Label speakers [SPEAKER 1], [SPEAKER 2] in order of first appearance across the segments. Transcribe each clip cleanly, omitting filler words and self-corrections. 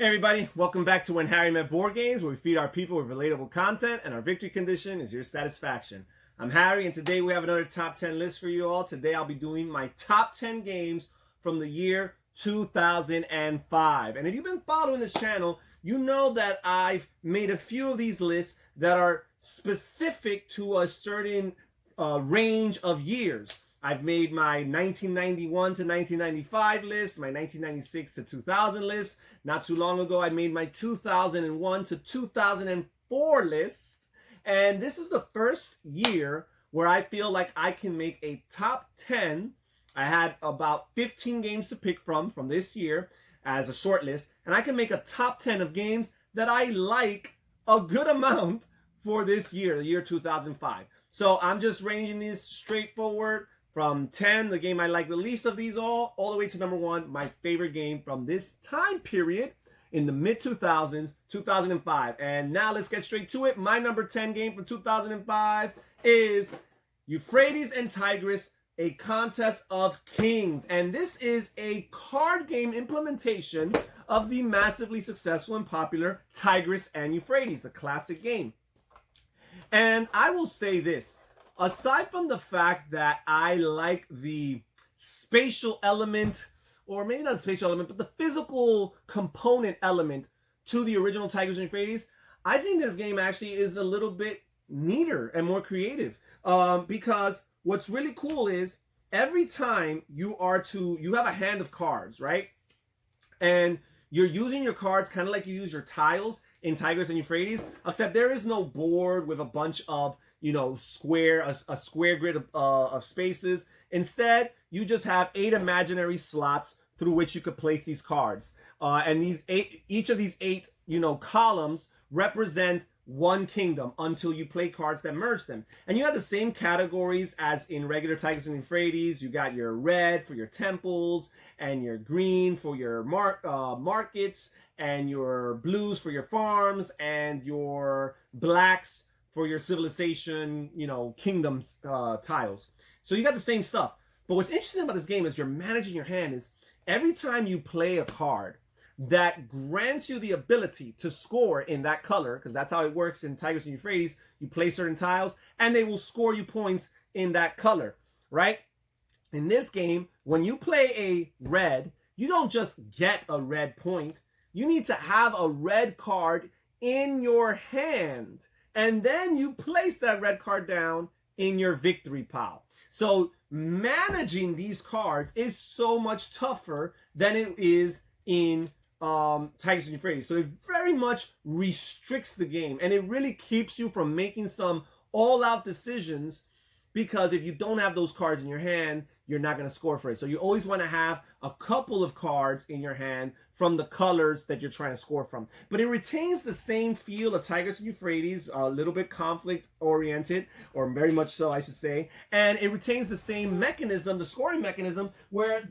[SPEAKER 1] Hey everybody, welcome back to When Harry Met Board Games, where we feed our people with relatable content and our victory condition is your satisfaction. I'm Harry and today we have another top 10 list for you all. Today I'll be doing my top 10 games from the year 2005. And if you've been following this channel, you know that I've made a few of these lists that are specific to a certain range of years. I've made my 1991 to 1995 list, my 1996 to 2000 list. Not too long ago, I made my 2001 to 2004 list. And this is the first year where I feel like I can make a top 10. I had about 15 games to pick from this year as a short list. And I can make a top 10 of games that I like a good amount for this year, the year 2005. So I'm just ranging these straightforward. From 10, the game I like the least of these all the way to number 1, my favorite game from this time period in the mid-2000s, 2005. And now let's get straight to it. My number 10 game from 2005 is Euphrates and Tigris, A Contest of Kings. And this is a card game implementation of the massively successful and popular Tigris and Euphrates, the classic game. And I will say this. Aside from the fact that I like the spatial element, or maybe not the spatial element, but the physical component element to the original Tigris and Euphrates, I think this game actually is a little bit neater and more creative. Because what's really cool is every time you have a hand of cards, right? And you're using your cards kind of like you use your tiles in Tigris and Euphrates, except there is no board with a bunch of a square grid of spaces. Instead, you just have 8 imaginary slots through which you could place these cards. And each of these 8, columns represent one kingdom until you play cards that merge them. And you have the same categories as in regular Tigris and Euphrates. You got your red for your temples, and your green for your markets, and your blues for your farms, and your blacks for your civilization, kingdoms tiles. So you got the same stuff. But what's interesting about this game is you're managing your hand is every time you play a card that grants you the ability to score in that color, because that's how it works in Tigris and Euphrates, you play certain tiles and they will score you points in that color, right? In this game, when you play a red, you don't just get a red point. You need to have a red card in your hand. And then you place that red card down in your victory pile. So managing these cards is so much tougher than it is in Tigris and Euphrates. So it very much restricts the game. And it really keeps you from making some all-out decisions, because if you don't have those cards in your hand, you're not going to score for it. So you always want to have a couple of cards in your hand from the colors that you're trying to score from. But it retains the same feel of Tigris and Euphrates, a little bit conflict-oriented, or very much so, I should say. And it retains the same mechanism, the scoring mechanism, where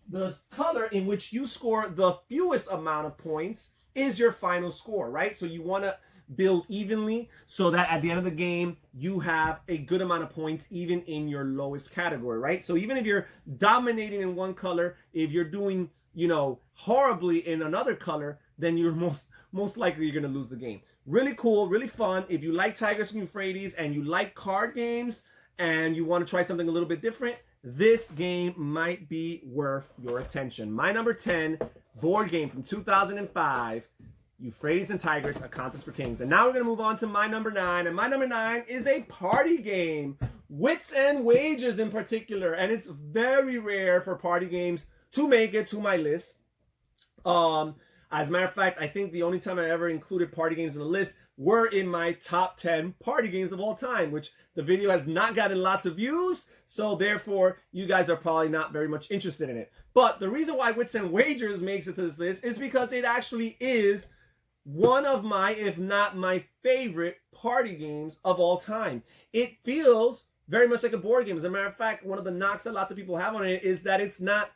[SPEAKER 1] the color in which you score the fewest amount of points is your final score, right? So you want to build evenly so that at the end of the game you have a good amount of points even in your lowest category, right? So even if you're dominating in one color, if you're doing horribly in another color, then you're most likely you're going to lose the game. Really cool, really fun. If you like Tigris and Euphrates and you like card games and you want to try something a little bit different, this game might be worth your attention. My number 10 board game from 2005, Euphrates and Tigris, A Contest for Kings. And now we're going to move on to my number 9. And my number 9 is a party game. Wits and Wagers in particular. And it's very rare for party games to make it to my list. As a matter of fact, I think the only time I ever included party games in the list were in my top 10 party games of all time, which the video has not gotten lots of views. So therefore, you guys are probably not very much interested in it. But the reason why Wits and Wagers makes it to this list is because it actually is one of my, if not my favorite party games of all time. It feels very much like a board game. As a matter of fact, one of the knocks that lots of people have on it is that it's not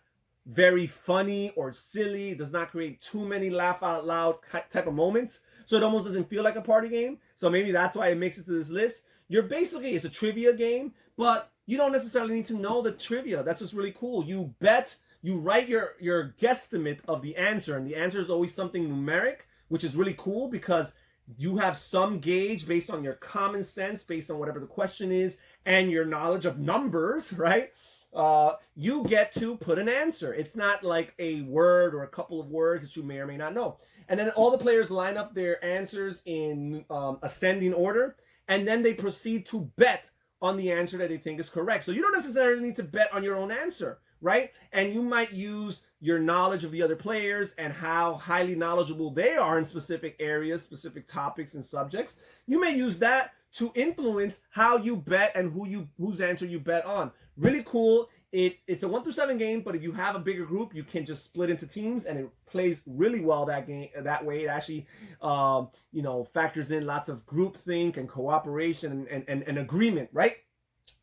[SPEAKER 1] very funny or silly. It does not create too many laugh out loud type of moments. So it almost doesn't feel like a party game. So maybe that's why it makes it to this list. It's a trivia game, but you don't necessarily need to know the trivia. That's what's really cool. You bet you write your guesstimate of the answer, and the answer is always something numeric, which is really cool because you have some gauge based on your common sense, based on whatever the question is, and your knowledge of numbers, right? You get to put an answer. It's not like a word or a couple of words that you may or may not know. And then all the players line up their answers in ascending order, and then they proceed to bet on the answer that they think is correct. So you don't necessarily need to bet on your own answer, right? And you might use your knowledge of the other players and how highly knowledgeable they are in specific areas, specific topics and subjects. You may use that to influence how you bet and whose answer you bet on. Really cool. It's a 1 through 7 game, but if you have a bigger group, you can just split into teams, and it plays really well that way. It actually factors in lots of groupthink and cooperation and agreement, right?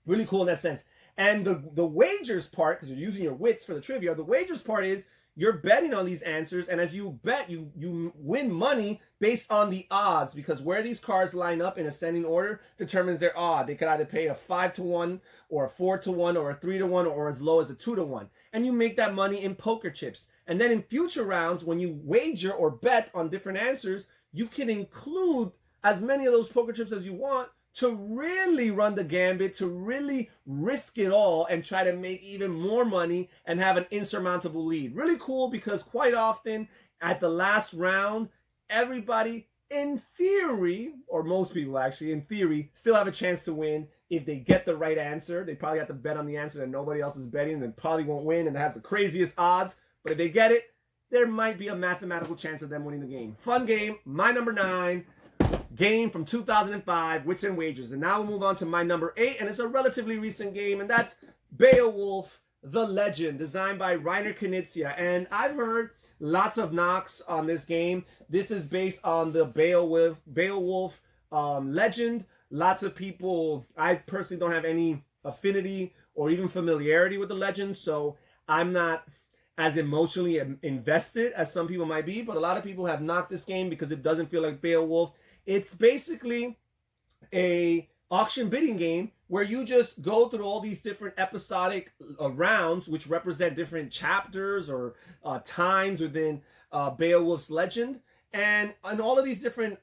[SPEAKER 1] Really cool in that sense. And the wagers part, because you're using your wits for the trivia, the wagers part is you're betting on these answers, and as you bet, you win money based on the odds, because where these cards line up in ascending order determines their odd. They could either pay a 5-to-1 or a 4-to-1 or a 3-to-1 or as low as a 2-to-1. And you make that money in poker chips. And then in future rounds, when you wager or bet on different answers, you can include as many of those poker chips as you want to really run the gambit, to really risk it all and try to make even more money and have an insurmountable lead. Really cool, because quite often at the last round, everybody in theory, or most people actually in theory, still have a chance to win if they get the right answer. They probably have to bet on the answer that nobody else is betting, and they probably won't win and it has the craziest odds. But if they get it, there might be a mathematical chance of them winning the game. Fun game. My number 9. Game from 2005, Wits and Wagers. And now we'll move on to my number 8, and it's a relatively recent game, and that's Beowulf, the Legend, designed by Reiner Knizia. And I've heard lots of knocks on this game. This is based on the Beowulf legend. Lots of people, I personally don't have any affinity or even familiarity with the legend, so I'm not as emotionally invested as some people might be, but a lot of people have knocked this game because it doesn't feel like Beowulf. It's basically a auction bidding game where you just go through all these different episodic rounds, which represent different chapters or times within Beowulf's legend. And in all of these different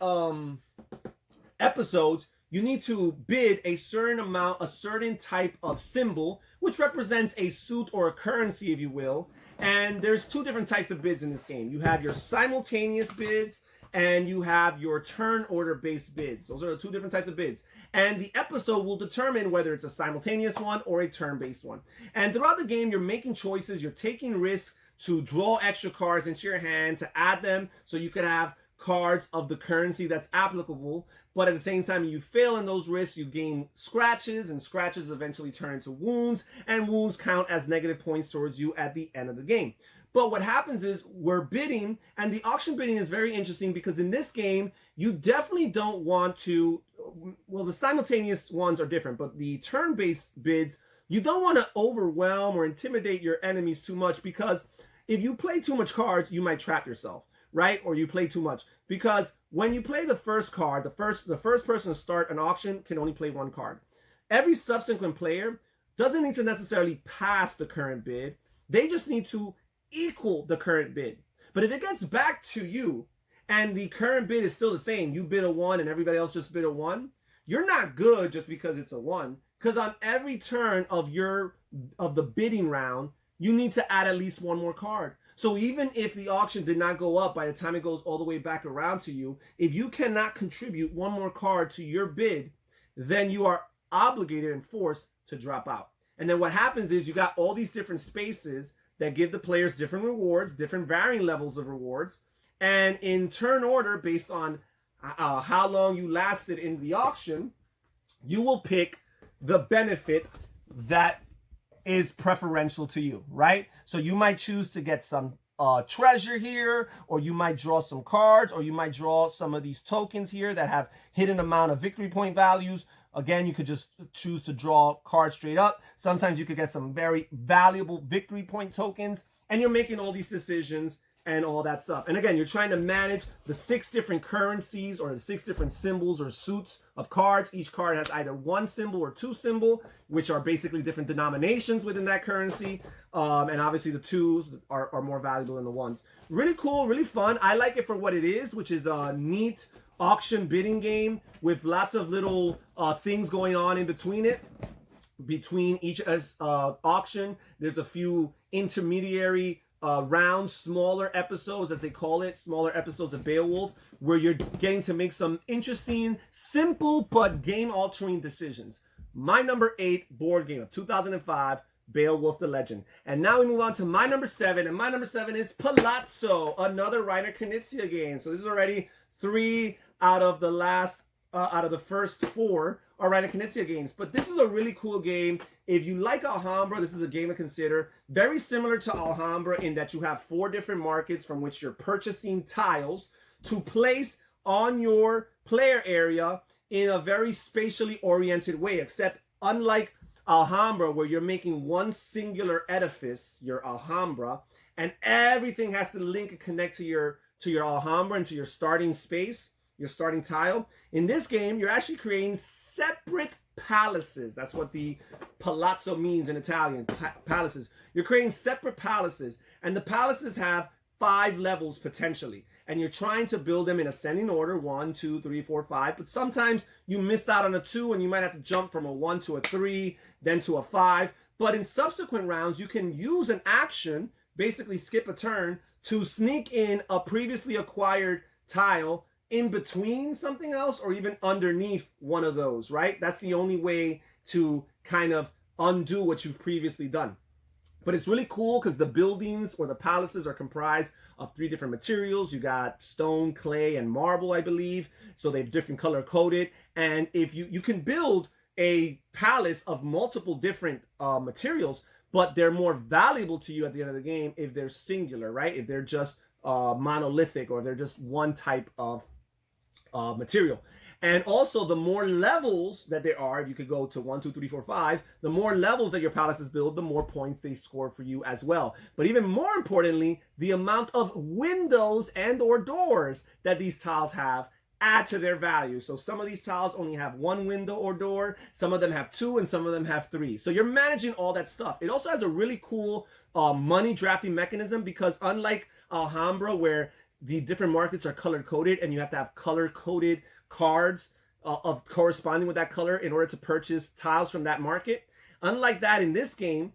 [SPEAKER 1] episodes, you need to bid a certain amount, a certain type of symbol, which represents a suit or a currency, if you will. And there's 2 different types of bids in this game. You have your simultaneous bids, and you have your turn order based bids. Those are the 2 different types of bids. And the episode will determine whether it's a simultaneous one or a turn based one. And throughout the game, you're making choices, you're taking risks to draw extra cards into your hand, to add them so you could have cards of the currency that's applicable. But at the same time, you fail in those risks, you gain scratches, and scratches eventually turn into wounds, and wounds count as negative points towards you at the end of the game. But what happens is we're bidding, and the auction bidding is very interesting because in this game, you definitely don't want to, well, the simultaneous ones are different, but the turn-based bids, you don't want to overwhelm or intimidate your enemies too much, because if you play too much cards, you might trap yourself, right? Or you play too much. Because when you play the first card, the first person to start an auction can only play 1 card. Every subsequent player doesn't need to necessarily pass the current bid. They just need to equal the current bid. But if it gets back to you and the current bid is still the same, you bid a 1 and everybody else just bid a 1, you're not good just because it's a 1. Because on every turn of the bidding round, you need to add at least 1 more card. So even if the auction did not go up by the time it goes all the way back around to you, if you cannot contribute 1 more card to your bid, then you are obligated and forced to drop out. And then what happens is you got all these different spaces that give the players different rewards, different varying levels of rewards. And in turn order, based on how long you lasted in the auction, you will pick the benefit that is preferential to you, right? So you might choose to get some treasure here, or you might draw some cards, or you might draw some of these tokens here that have hidden amount of victory point values. Again, you could just choose to draw cards straight up. Sometimes you could get some very valuable victory point tokens, and you're making all these decisions and all that stuff. And again, you're trying to manage the 6 different currencies or the 6 different symbols or suits of cards. Each card has either 1 symbol or 2 symbol, which are basically different denominations within that currency. And obviously the 2s are more valuable than the 1s. Really cool, really fun. I like it for what it is, which is a neat auction bidding game with lots of little things going on in between it. Between each auction, there's a few intermediary rounds, smaller episodes, as they call it, smaller episodes of Beowulf, where you're getting to make some interesting, simple, but game-altering decisions. My number 8 board game of 2005, Beowulf the Legend. And now we move on to my number 7, and my number 7 is Palazzo, another Reiner Knizia game. So this is already 3 out of the first 4 are Reiner Knizia games. But this is a really cool game. If you like Alhambra, this is a game to consider. Very similar to Alhambra in that you have 4 different markets from which you're purchasing tiles to place on your player area in a very spatially oriented way, except unlike Alhambra, where you're making one singular edifice, your Alhambra, and everything has to link and connect to your Alhambra and to your starting space, your starting tile. In this game, you're actually creating separate palaces. That's what the palazzo means in Italian, palaces. You're creating separate palaces, and the palaces have 5 levels potentially, and you're trying to build them in ascending order, 1, 2, 3, 4, 5, but sometimes you miss out on a 2 and you might have to jump from a 1 to a 3, then to a 5. But in subsequent rounds, you can use an action, basically skip a turn, to sneak in a previously acquired tile in between something else or even underneath one of those, right? That's the only way to kind of undo what you've previously done. But it's really cool because the buildings or the palaces are comprised of 3 different materials. You got stone, clay, and marble, I believe. So they're different color coded. And if you can build a palace of multiple different materials, but they're more valuable to you at the end of the game if they're singular, right? If they're just monolithic or they're just one type of material. And also, the more levels that there are, if you could go to 1, 2, 3, 4, 5, the more levels that your palaces build, the more points they score for you as well. But even more importantly, the amount of windows and or doors that these tiles have add to their value. So some of these tiles only have 1 window or door, some of them have 2, and some of them have 3. So you're managing all that stuff. It also has a really cool money drafting mechanism, because unlike Alhambra, where the different markets are color coded and you have to have color coded cards of corresponding with that color in order to purchase tiles from that market. Unlike that, in this game,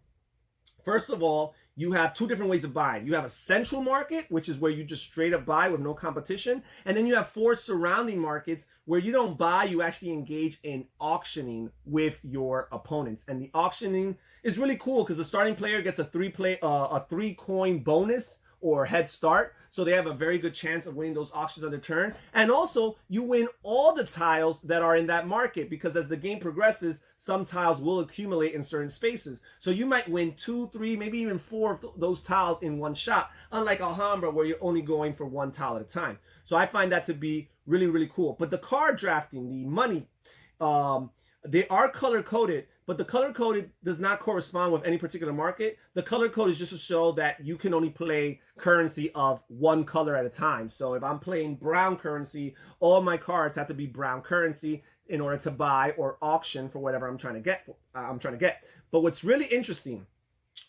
[SPEAKER 1] first of all, you have 2 different ways of buying. You have a central market, which is where you just straight up buy with no competition. And then you have 4 surrounding markets where you don't buy, you actually engage in auctioning with your opponents. And the auctioning is really cool because the starting player gets a 3 coin bonus or head start, so they have a very good chance of winning those auctions on the turn. And also, you win all the tiles that are in that market, because as the game progresses, some tiles will accumulate in certain spaces. So you might win 2, 3, maybe even 4 of those tiles in one shot, unlike Alhambra, where you're only going for 1 tile at a time. So I find that to be really, really cool. But the card drafting, the money, they are color-coded, but the color-coded does not correspond with any particular market. The color code is just to show that you can only play currency of 1 color at a time. So if I'm playing brown currency, all my cards have to be brown currency in order to buy or auction for whatever I'm trying to get. But what's really interesting,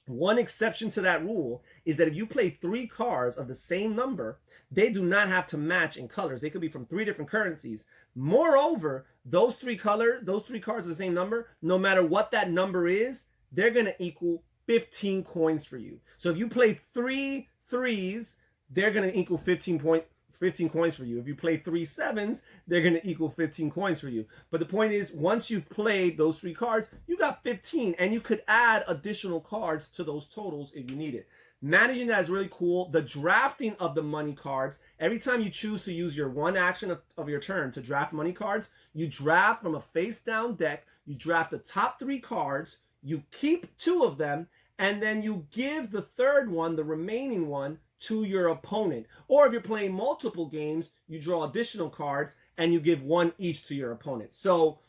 [SPEAKER 1] one exception to that rule, is that if you play 3 cards of the same number, they do not have to match in colors. They could be from 3 different currencies. Moreover, those 3 cards of the same number, no matter what that number is, they're going to equal 15 coins for you. So if you play 3 3s, they're going to equal 15 coins for you. If you play 3 7s, they're going to equal 15 coins for you. But the point is, once you've played those 3 cards, you got 15, and you could add additional cards to those totals if you need it. Managing that is really cool. The drafting of the money cards, every time you choose to use your 1 action of your turn to draft money cards, you draft from a face-down deck, you draft the top 3 cards, you keep 2 of them, and then you give the 3rd one, the remaining one, to your opponent. Or if you're playing multiple games, you draw additional cards, and you give 1 each to your opponent. So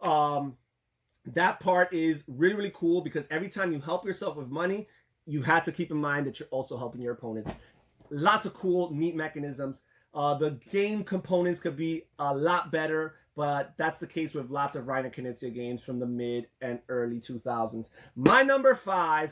[SPEAKER 1] that part is really, really cool, because every time you help yourself with money, you have to keep in mind that you're also helping your opponents Lots of cool, neat mechanisms. The game components could be a lot better, but that's the case with lots of Reiner Knizia games from the mid and early 2000s. My number 5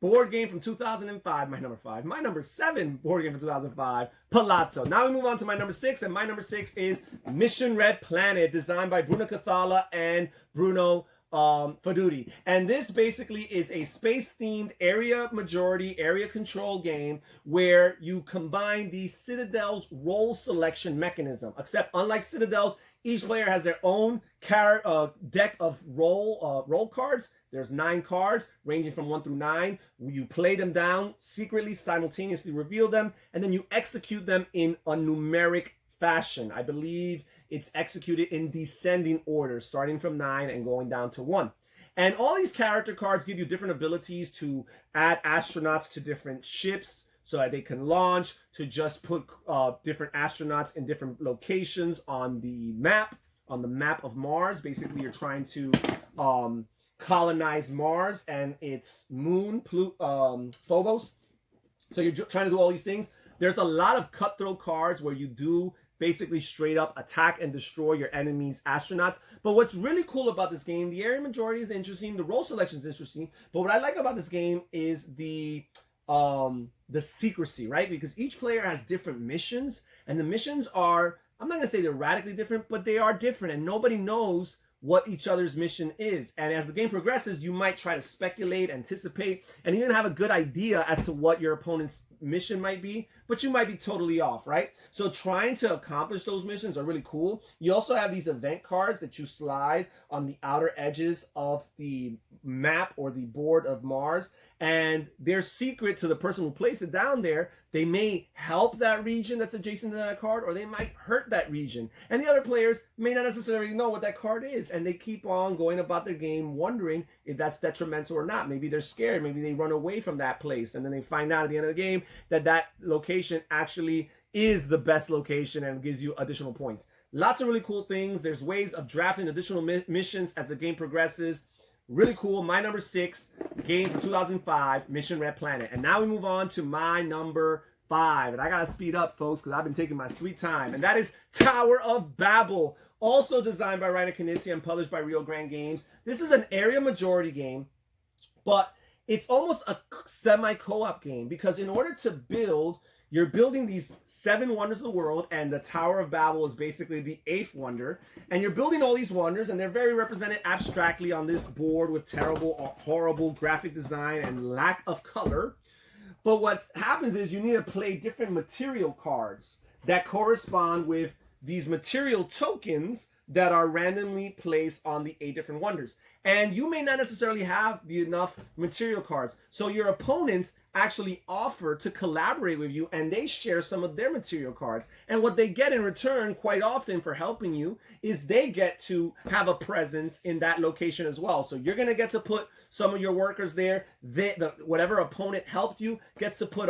[SPEAKER 1] board game from 2005, my number 7 board game from 2005, Palazzo. Now we move on to my number 6, and my number 6 is Mission Red Planet, designed by Bruno Cathala and Bruno Faduti. And this basically is a space-themed area majority, area control game where you combine the Citadel's role selection mechanism. Except unlike Citadel's, each player has their own deck of role cards. There's 9 cards ranging from 1 through 9. You play them down, secretly, simultaneously reveal them, and then you execute them in a numeric fashion. I believe it's executed in descending order, starting from 9 and going down to 1. And all these character cards give you different abilities to add astronauts to different ships so that they can launch, to just put different astronauts in different locations on the map of Mars. Basically, you're trying to colonize Mars and its moon, Phobos. So you're trying to do all these things. There's a lot of cutthroat cards where you do basically straight up attack and destroy your enemy's astronauts. But what's really cool about this game, the area majority is interesting, the role selection is interesting, but what I like about this game is the secrecy, right? Because each player has different missions, and the missions are, I'm not gonna say they're radically different, but they are different, and nobody knows what each other's mission is. And as the game progresses, you might try to speculate, anticipate, and even have a good idea as to what your opponent's mission might be, but you might be totally off, right? So trying to accomplish those missions are really cool. You also have these event cards that you slide on the outer edges of the map or the board of Mars, and they're secret to the person who placed it down there. They may help that region that's adjacent to that card, or they might hurt that region. And the other players may not necessarily know what that card is, and they keep on going about their game wondering if that's detrimental or not. Maybe they're scared, maybe they run away from that place, and then they find out at the end of the game that that location actually is the best location and gives you additional points. Lots of really cool things. There's ways of drafting additional missions as the game progresses. Really cool. My number 6 game from 2005, Mission Red Planet. And now we move on to my number 5. And I gotta speed up, folks, because I've been taking my sweet time. And that is Tower of Babel, also designed by Reiner Knizia and published by Rio Grande Games. This is an area majority game, but it's almost a semi-co-op game, because in order to build, you're building these 7 wonders of the world, and the Tower of Babel is basically the 8th wonder. And you're building all these wonders, and they're very represented abstractly on this board with terrible, horrible graphic design and lack of color. But what happens is you need to play different material cards that correspond with these material tokens that are randomly placed on the 8 different wonders. And you may not necessarily have enough material cards. So your opponents actually offer to collaborate with you, and they share some of their material cards. And what they get in return, quite often, for helping you, is they get to have a presence in that location as well. So you're going to get to put some of your workers there. Whatever opponent helped you gets to put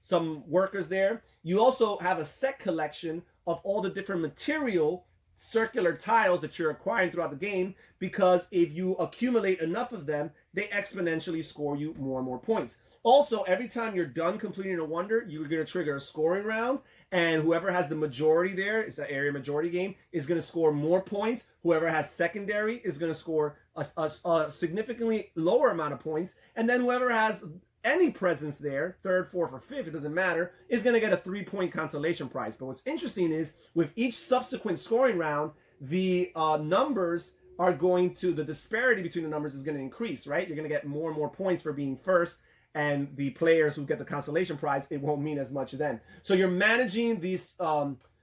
[SPEAKER 1] some workers there. You also have a set collection of all the different material circular tiles that you're acquiring throughout the game, because if you accumulate enough of them, they exponentially score you more and more points. Also, every time you're done completing a wonder, you're going to trigger a scoring round, and whoever has the majority there, it's an area majority game, is going to score more points. Whoever has secondary is going to score a significantly lower amount of points, and then whoever has any presence there, 3rd, 4th, or 5th, it doesn't matter, is going to get a 3-point consolation prize. But what's interesting is, with each subsequent scoring round, the numbers are going to, the disparity between the numbers is going to increase, right? You're going to get more and more points for being first, and the players who get the consolation prize, it won't mean as much then. So you're managing these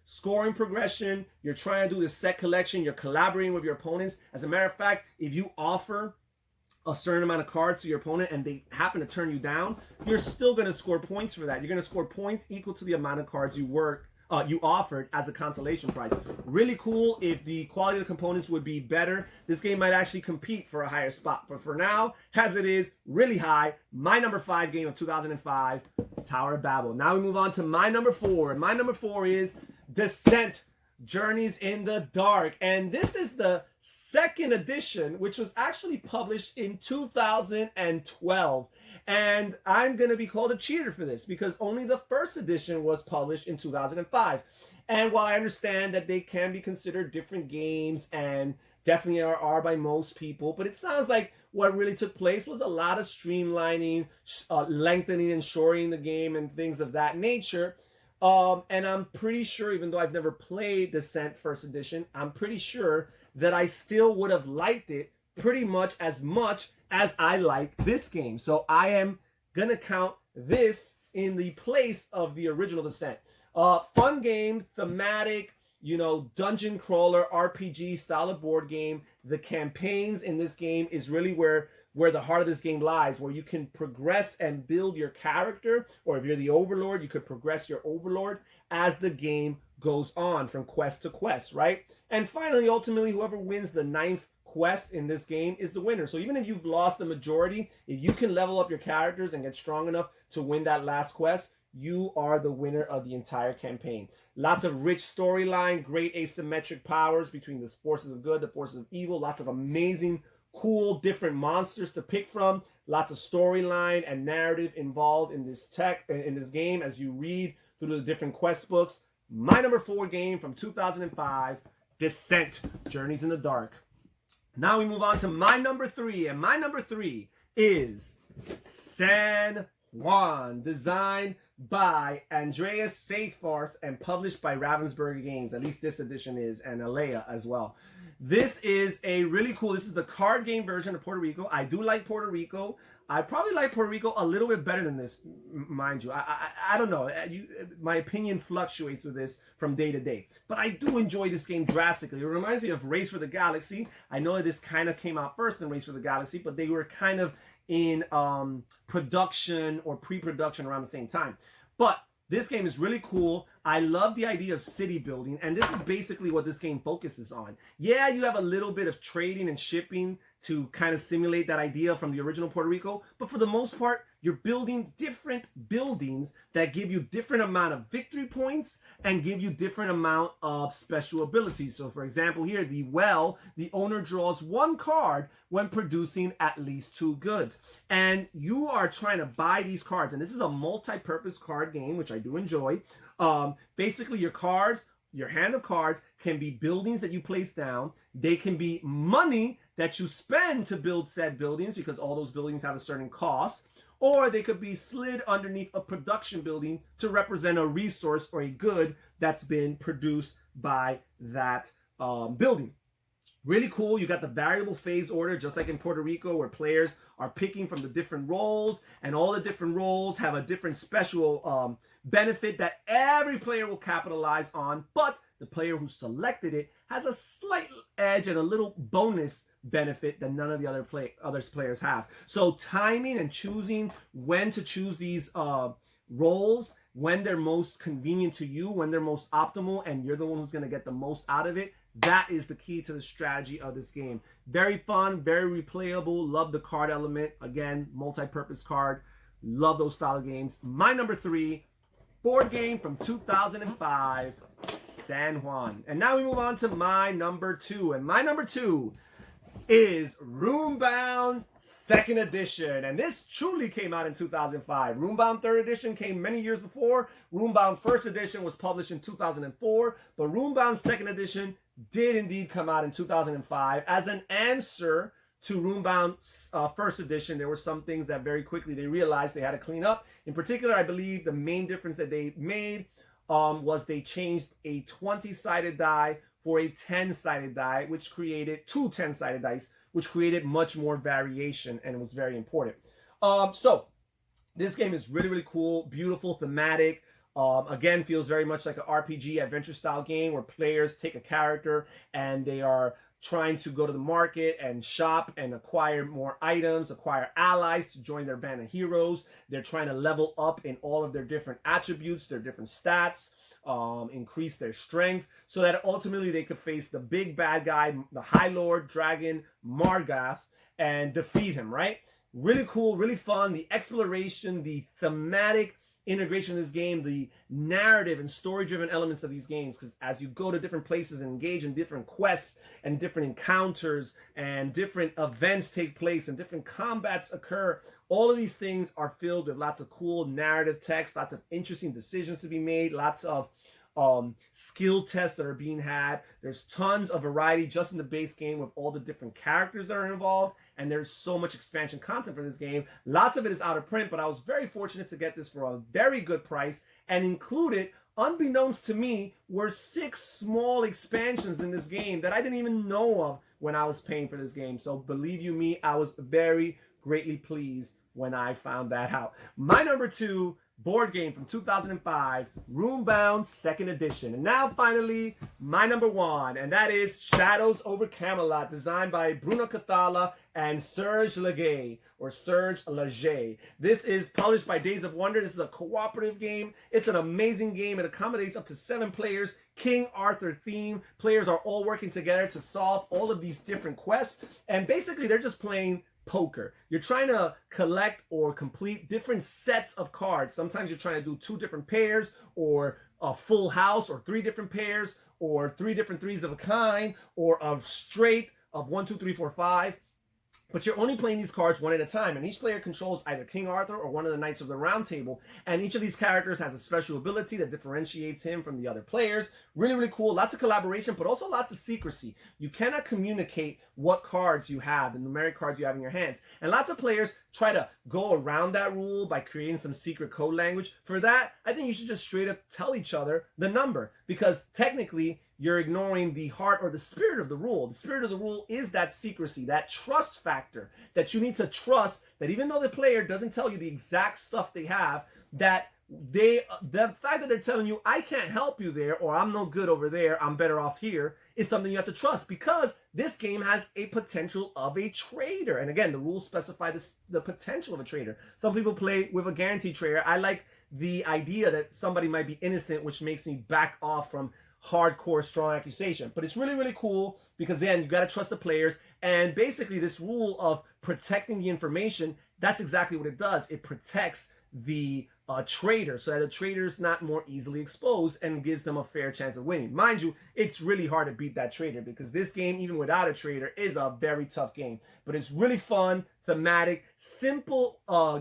[SPEAKER 1] scoring progression, you're trying to do the set collection, you're collaborating with your opponents. As a matter of fact, if you offer a certain amount of cards to your opponent and they happen to turn you down, you're still going to score points for that. You're going to score points equal to the amount of cards you offered as a consolation prize. Really cool. If the quality of the components would be better, this game might actually compete for a higher spot. But for now, as it is, really high. My number 5 game of 2005, Tower of Babel. Now we move on to my number 4. And my number 4 is Descent, Journeys in the Dark. And this is the 2nd edition, which was actually published in 2012. And I'm going to be called a cheater for this because only the first edition was published in 2005. And while I understand that they can be considered different games and definitely are by most people, but it sounds like what really took place was a lot of streamlining, lengthening and shortening the game and things of that nature. And I'm pretty sure, even though I've never played Descent First Edition, I'm pretty sure that I still would have liked it pretty much as I like this game. So I am going to count this in the place of the original Descent. Fun game, thematic, dungeon crawler, RPG style of board game. The campaigns in this game is really where the heart of this game lies, where you can progress and build your character, or if you're the overlord, you could progress your overlord as the game goes on from quest to quest, right? And finally, ultimately, whoever wins the 9th quest in this game is the winner. So even if you've lost the majority, if you can level up your characters and get strong enough to win that last quest, you are the winner of the entire campaign. Lots of rich storyline, great asymmetric powers between the forces of good, the forces of evil, lots of amazing, cool, different monsters to pick from, lots of storyline and narrative involved in this game as you read through the different quest books. My number 4 game from 2005, Descent, Journeys in the Dark. Now we move on to my number 3, and my number 3 is San Juan, designed by Andreas Seitfarth and published by Ravensburger Games. At least this edition is, and Alea as well. This is a really cool, this is the card game version of Puerto Rico. I do like Puerto Rico. I probably like Puerto Rico a little bit better than this, mind you. I don't know. My opinion fluctuates with this from day to day. But I do enjoy this game drastically. It reminds me of Race for the Galaxy. I know that this kind of came out first than Race for the Galaxy, but they were kind of in production or pre-production around the same time. But this game is really cool. I love the idea of city building, and this is basically what this game focuses on. Yeah, you have a little bit of trading and shipping to kind of simulate that idea from the original Puerto Rico, but for the most part, you're building different buildings that give you different amount of victory points and give you different amount of special abilities. So for example, here, the owner draws 1 card when producing at least 2 goods. And you are trying to buy these cards, and this is a multi-purpose card game, which I do enjoy. Basically, your hand of cards can be buildings that you place down. They can be money that you spend to build said buildings, because all those buildings have a certain cost. Or they could be slid underneath a production building to represent a resource or a good that's been produced by that building. Really cool. You got the variable phase order, just like in Puerto Rico, where players are picking from the different roles, and all the different roles have a different special benefit that every player will capitalize on, but the player who selected it has a slight edge and a little bonus benefit that none of the other players have. So timing and choosing when to choose these roles, when they're most convenient to you, when they're most optimal, and you're the one who's going to get the most out of it, that is the key to the strategy of this game. Very fun, very replayable. Love the card element. Again, multi-purpose card. Love those style of games. My number 3, board game from 2005, San Juan. And now we move on to my number 2. And my number 2 is Runebound 2nd Edition. And this truly came out in 2005. Runebound 3rd Edition came many years before. Runebound 1st Edition was published in 2004. But Runebound 2nd Edition did indeed come out in 2005 as an answer to Runebound 1st Edition. There were some things that very quickly they realized they had to clean up. In particular, I believe the main difference that they made was they changed a 20-sided die for a 10-sided die, which created 2 10-sided dice, which created much more variation, and it was very important. So this game is really, really cool, beautiful, thematic. Again, feels very much like an RPG adventure style game where players take a character and they are trying to go to the market and shop and acquire more items, acquire allies to join their band of heroes. They're trying to level up in all of their different attributes, their different stats, increase their strength, so that ultimately they could face the big bad guy, the High Lord Dragon Margath, and defeat him, right? Really cool, really fun. The exploration, the thematic integration of this game, the narrative and story-driven elements of these games, because as you go to different places and engage in different quests and different encounters and different events take place and different combats occur, all of these things are filled with lots of cool narrative text, lots of interesting decisions to be made, lots of skill tests that are being had. There's tons of variety just in the base game with all the different characters that are involved, and there's so much expansion content for this game. Lots of it is out of print, but I was very fortunate to get this for a very good price, and included, unbeknownst to me, were 6 small expansions in this game that I didn't even know of when I was paying for this game. So believe you me, I was very greatly pleased when I found that out. My number 2 board game from 2005, Runebound 2nd edition. And now finally, my number 1, and that is Shadows over Camelot, designed by Bruno Cathala and Serge Legay, or Serge Legay. This is published by Days of Wonder. This is a cooperative game. It's an amazing game. It accommodates up to 7 players. King Arthur theme. Players are all working together to solve all of these different quests. And basically, they're just playing poker. You're trying to collect or complete different sets of cards. Sometimes you're trying to do 2 different pairs, or a full house, or 3 different pairs, or 3 different threes of a kind, or a straight of 1, 2, 3, 4, 5. But you're only playing these cards one at a time, and each player controls either King Arthur or one of the Knights of the Round Table, and each of these characters has a special ability that differentiates him from the other players. Really, really cool. Lots of collaboration, but also lots of secrecy. You cannot communicate what cards you have, the numeric cards you have in your hands. And lots of players try to go around that rule by creating some secret code language. For that, I think you should just straight up tell each other the number, because technically, you're ignoring the heart or the spirit of the rule. The spirit of the rule is that secrecy, that trust factor, that you need to trust that even though the player doesn't tell you the exact stuff they have, that the fact that they're telling you, I can't help you there, or I'm no good over there, I'm better off here, is something you have to trust, because this game has a potential of a traitor. And again, the rules specify the potential of a traitor. Some people play with a guaranteed traitor. I like the idea that somebody might be innocent, which makes me back off from hardcore strong accusation. But it's really, really cool, because then you got to trust the players. And basically this rule of protecting the information, that's exactly what it does. It protects the traitor, so that the traitor is not more easily exposed, and gives them a fair chance of winning. Mind you, it's really hard to beat that traitor, because this game, even without a traitor, is a very tough game. But it's really fun, thematic, simple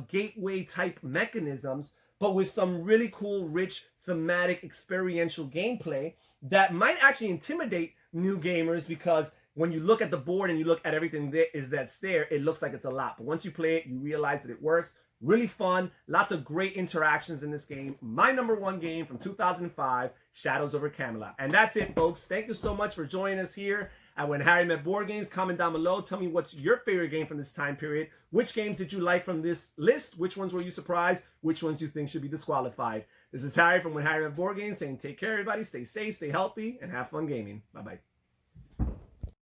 [SPEAKER 1] gateway type mechanisms, but with some really cool, rich, thematic, experiential gameplay that might actually intimidate new gamers, because when you look at the board and you look at everything that's there, it looks like it's a lot. But once you play it, you realize that it works. Really fun. Lots of great interactions in this game. My number 1 game from 2005, Shadows over Camelot. And that's it, folks. Thank you so much for joining us here at When Harry Met Board Games. Comment down below. Tell me what's your favorite game from this time period. Which games did you like from this list? Which ones were you surprised? Which ones you think should be disqualified? This is Harry from When Harry Met Board Games saying take care, everybody. Stay safe, stay healthy, and have fun gaming. Bye-bye.